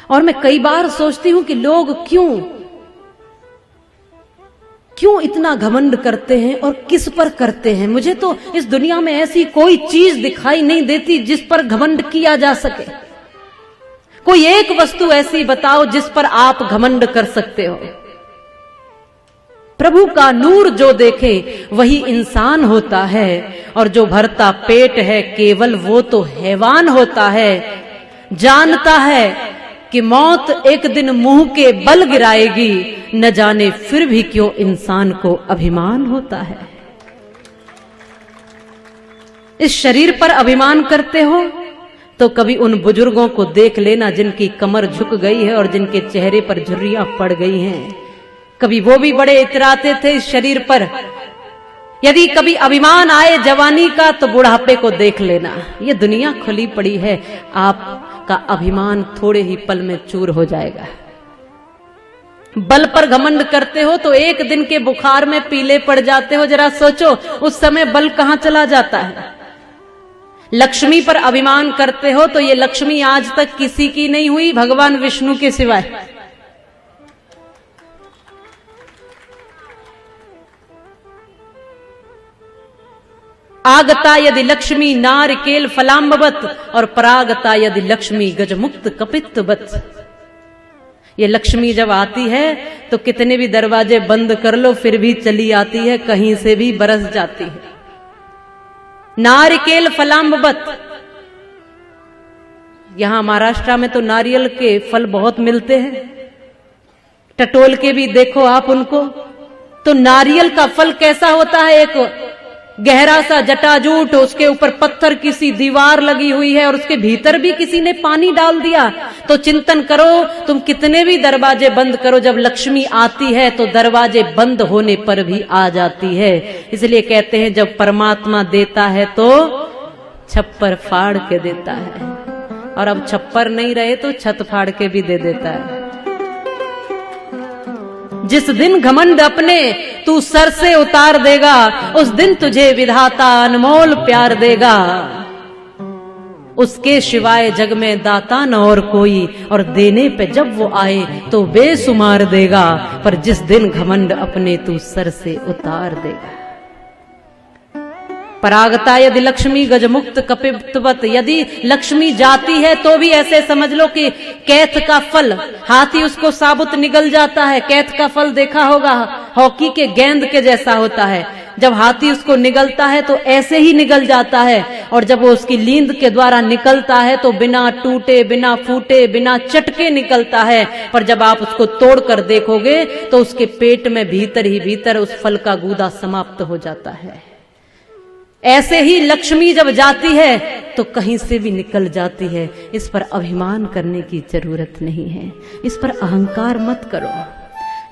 और मैं कई बार सोचती हूं कि लोग क्यों इतना घमंड करते हैं और किस पर करते हैं। मुझे तो इस दुनिया में ऐसी कोई चीज दिखाई नहीं देती जिस पर घमंड किया जा सके। कोई एक वस्तु ऐसी बताओ जिस पर आप घमंड कर सकते हो। प्रभु का नूर जो देखे वही इंसान होता है, और जो भरता पेट है केवल वो तो हैवान होता है। जानता है कि मौत एक दिन मुंह के बल गिराएगी, न जाने फिर भी क्यों इंसान को अभिमान होता है। इस शरीर पर अभिमान करते हो तो कभी उन बुजुर्गों को देख लेना जिनकी कमर झुक गई है और जिनके चेहरे पर झुर्रियां पड़ गई हैं। कभी वो भी बड़े इतराते थे इस शरीर पर। यदि कभी अभिमान आए जवानी का तो बुढ़ापे को देख लेना। ये दुनिया खुली पड़ी है, आपका अभिमान थोड़े ही पल में चूर हो जाएगा। बल पर घमंड करते हो तो एक दिन के बुखार में पीले पड़ जाते हो। जरा सोचो उस समय बल कहां चला जाता है। लक्ष्मी पर अभिमान करते हो तो ये लक्ष्मी आज तक किसी की नहीं हुई भगवान विष्णु के सिवाय। आगता यदि लक्ष्मी नारिकेल फलाम्बवत, और परागता यदि लक्ष्मी गजमुक्त कपित्तवत। ये लक्ष्मी जब आती है तो कितने भी दरवाजे बंद कर लो फिर भी चली आती है, कहीं से भी बरस जाती है। नारिकेल फलाम्बवत। यहां महाराष्ट्र में तो नारियल के फल बहुत मिलते हैं, टटोल के भी देखो आप उनको। तो नारियल का फल कैसा होता है? एक गहरा सा जटाजूट, उसके ऊपर पत्थर की सी दीवार लगी हुई है और उसके भीतर भी किसी ने पानी डाल दिया। तो चिंतन करो, तुम कितने भी दरवाजे बंद करो, जब लक्ष्मी आती है तो दरवाजे बंद होने पर भी आ जाती है। इसलिए कहते हैं जब परमात्मा देता है तो छप्पर फाड़ के देता है, और अब छप्पर नहीं रहे तो छत फाड़ के भी दे देता है। जिस दिन घमंड अपने तू सर से उतार देगा, उस दिन तुझे विधाता अनमोल प्यार देगा। उसके सिवाय जग में दाता न और कोई, और देने पे जब वो आए तो बेसुमार देगा। पर जिस दिन घमंड अपने तू सर से उतार देगा। परागता यदि लक्ष्मी गजमुक्त कपित्तवत। यदि लक्ष्मी जाती है तो भी ऐसे समझ लो कि कैथ का फल, हाथी उसको साबुत निगल जाता है। कैथ का फल देखा होगा, हॉकी के गेंद के जैसा होता है। जब हाथी उसको निगलता है तो ऐसे ही निगल जाता है, और जब वो उसकी लींद के द्वारा निकलता है तो बिना टूटे, बिना फूटे, बिना चटके निकलता है। पर जब आप उसको तोड़कर देखोगे तो उसके पेट में भीतर ही भीतर उस फल का गूदा समाप्त हो जाता है। ऐसे ही लक्ष्मी जब जाती है तो कहीं से भी निकल जाती है। इस पर अभिमान करने की जरूरत नहीं है, इस पर अहंकार मत करो।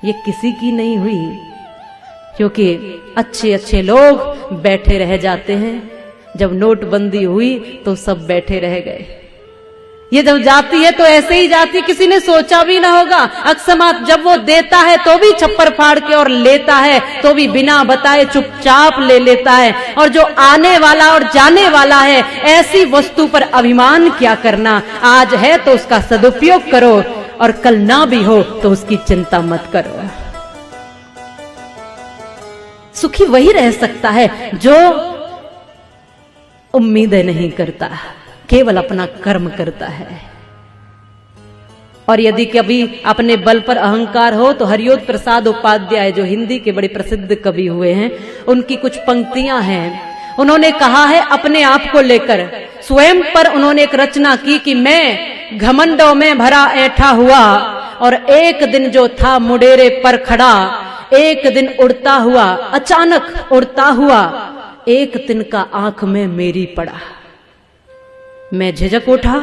ये किसी की नहीं हुई, क्योंकि अच्छे अच्छे लोग बैठे रह जाते हैं। जब नोटबंदी हुई तो सब बैठे रह गए। ये जब जाती है तो ऐसे ही जाती, किसी ने सोचा भी ना होगा। अकस्मात जब वो देता है तो भी छप्पर फाड़ के, और लेता है तो भी बिना बताए चुपचाप ले लेता है। और जो आने वाला और जाने वाला है, ऐसी वस्तु पर अभिमान क्या करना। आज है तो उसका सदुपयोग करो, और कल ना भी हो तो उसकी चिंता मत करो। सुखी वही रह सकता है जो उम्मीदें नहीं करता, केवल अपना कर्म करता है। और यदि कभी अपने बल पर अहंकार हो तो हरियोद प्रसाद उपाध्याय, जो हिंदी के बड़े प्रसिद्ध कवि हुए हैं, उनकी कुछ पंक्तियां हैं। उन्होंने कहा है अपने आप को लेकर, स्वयं पर उन्होंने एक रचना की कि मैं घमंडों में भरा ऐठा हुआ, और एक दिन जो था मुडेरे पर खड़ा, एक दिन उड़ता हुआ, अचानक उड़ता हुआ, एक तिनका आंख में मेरी पड़ा। मैं झिझक उठा,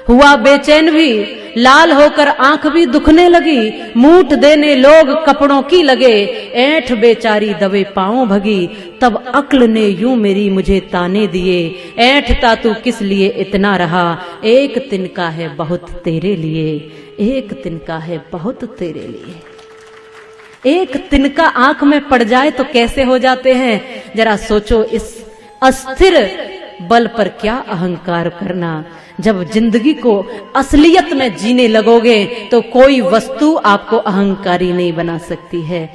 हुआ बेचैन भी, लाल होकर आंख भी दुखने लगी। मूठ देने लोग कपड़ों की लगे, ऐंठ बेचारी दबे पांव भगी। तब अक्ल ने यूं मेरी मुझे ताने दिए, ऐंठता तू किस लिए इतना रहा, एक तिनका है बहुत तेरे लिए, एक तिनका है बहुत तेरे लिए। एक तिनका आंख में पड़ जाए तो कैसे हो जाते हैं। जरा सोचो, इस अस्थिर बल पर क्या अहंकार करना। जब जिंदगी को असलियत में जीने लगोगे तो कोई वस्तु आपको अहंकारी नहीं बना सकती है।